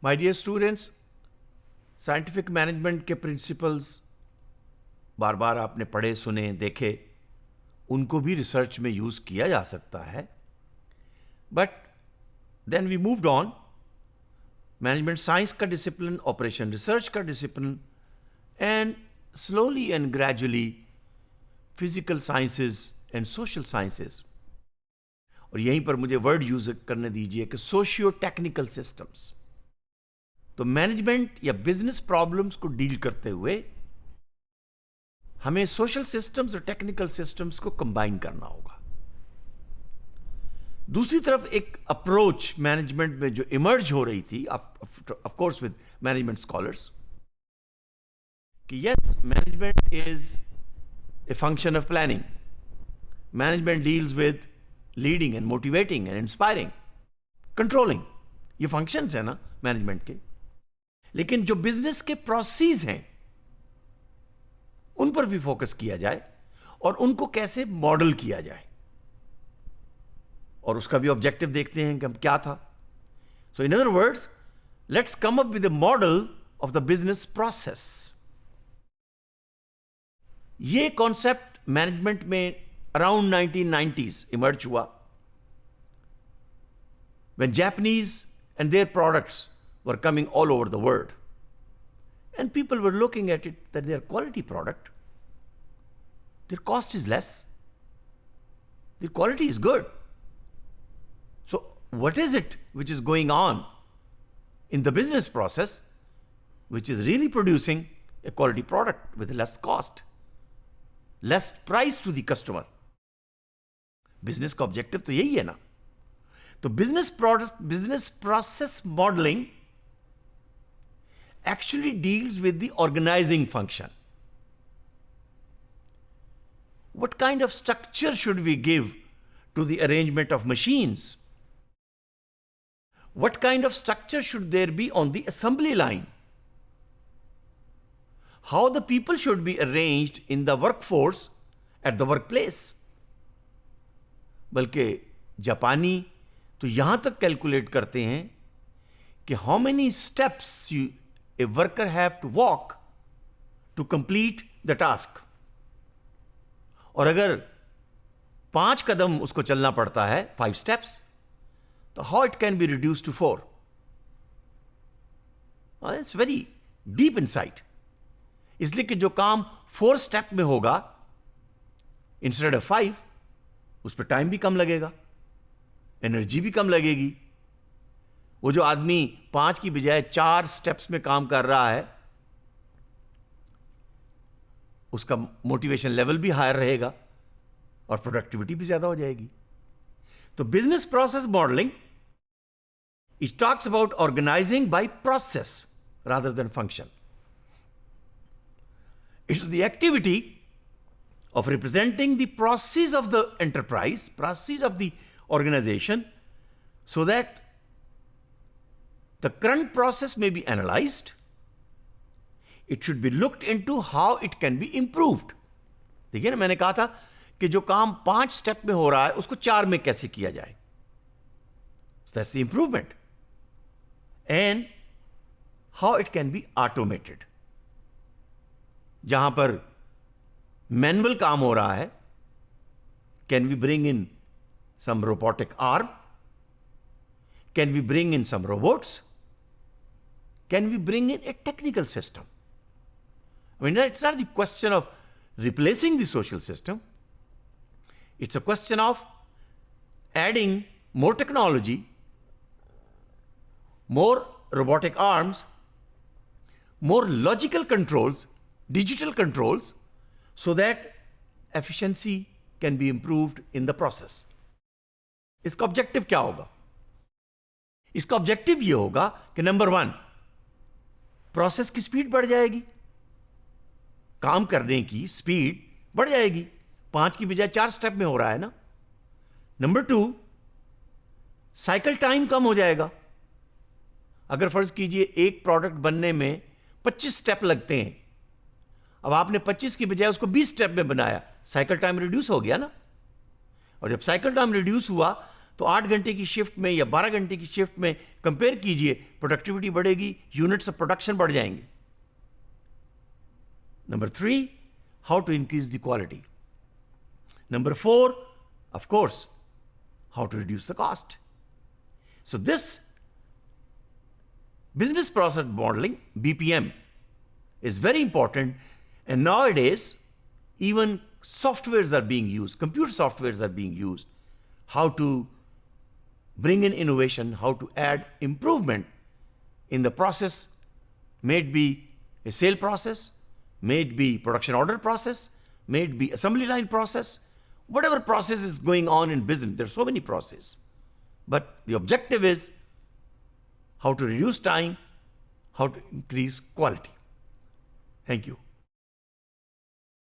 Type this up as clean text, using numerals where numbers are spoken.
My dear students, scientific management के principles बार बार आपने पढ़े, सुने, देखे, उनको भी रिसर्च में यूज किया जा सकता है. But then we moved on. Management science का डिसिप्लिन, ऑपरेशन रिसर्च का discipline, and slowly and gradually physical sciences and social sciences. और यहीं पर मुझे वर्ड यूज करने दीजिए कि सोशियो टेक्निकल सिस्टम्स. तो मैनेजमेंट या बिजनेस प्रॉब्लम्स को डील करते हुए हमें सोशल सिस्टम्स और टेक्निकल सिस्टम्स को कंबाइन करना होगा. दूसरी तरफ एक अप्रोच मैनेजमेंट में जो इमर्ज हो रही थी, of course with management scholars, कि yes, management is a function of planning. Management deals with leading and motivating and inspiring, controlling. ये फंक्शंस है ना मैनेजमेंट के. लेकिन जो बिजनेस के प्रोसेस हैं उन पर भी फोकस किया जाए और उनको कैसे मॉडल किया जाए, और उसका भी ऑब्जेक्टिव देखते हैं कि हम क्या था. So in other words, let's come up with the model of the business process. ये कॉन्सेप्ट मैनेजमेंट में अराउंड 1990s इमर्ज हुआ, when Japanese and their products were coming all over the world, and people were looking at it that they are quality product, their cost is less, their quality is good. So what is it which is going on in the business process which is really producing a quality product with less cost, less price to the customer? Business का objective तो यही है ना. तो business process modelling actually deals with the organizing function. What kind of structure should we give to the arrangement of machines? What kind of structure should there be on the assembly line? How the people should be arranged in the workforce at the workplace? बल्कि जापानी तो यहां तक calculate करते हैं कि how many steps a worker have to walk to complete the task. और अगर 5 कदम उसको चलना पड़ता है, 5 steps, तो how it can be reduced to 4? It's very deep insight. इसलिए कि जो काम 4 step में होगा instead of 5, उस पर टाइम भी कम लगेगा, एनर्जी भी कम लगेगी. वो जो आदमी 5 की बजाय 4 स्टेप्स में काम कर रहा है, उसका मोटिवेशन लेवल भी हायर रहेगा और प्रोडक्टिविटी भी ज्यादा हो जाएगी. तो business process modelling, it talks about organising by process rather than function. It is the activity of representing the process of the enterprise, process of the organization, so that the current process may be analyzed. It should be looked into how it can be improved. देखिए ना, मैंने कहा था कि जो काम 5 step में हो रहा है उसको 4 में कैसे किया जाए. So that's the improvement. And how it can be automated. जहां पर मैनुअल काम हो रहा है, can we bring in some robotic arm? Can we bring in some robots? Can we bring in a technical system? I mean, it's not the question of replacing the social system. It's a question of adding more technology, more robotic arms, more logical controls, digital controls, so that efficiency can be improved in the process. इसका objective क्या होगा? इसका objective यह होगा कि number 1, process की speed बढ़ जाएगी, काम करने की स्पीड बढ़ जाएगी. 5 की बजाय 4 स्टेप में हो रहा है ना. नंबर 2, साइकिल टाइम कम हो जाएगा. अगर फर्ज कीजिए एक प्रोडक्ट बनने में 25 स्टेप लगते हैं, अब आपने 25 की बजाय उसको 20 स्टेप में बनाया, साइकिल टाइम रिड्यूस हो गया ना. और जब साइकिल टाइम रिड्यूस हुआ तो 8 घंटे की शिफ्ट में या 12 घंटे की शिफ्ट में कंपेयर कीजिए, प्रोडक्टिविटी बढ़ेगी, यूनिट्स ऑफ प्रोडक्शन बढ़ जाएंगे. Number 3, how to increase the quality. Number 4, of course, how to reduce the cost. So this business process modeling, BPM, is very important, and nowadays even softwares are being used, computer softwares are being used, how to bring in innovation, how to add improvement in the process, may it be a sale process, may it be production order process, may it be assembly line process, whatever process is going on in business. There are so many processes. But the objective is how to reduce time, how to increase quality. Thank you.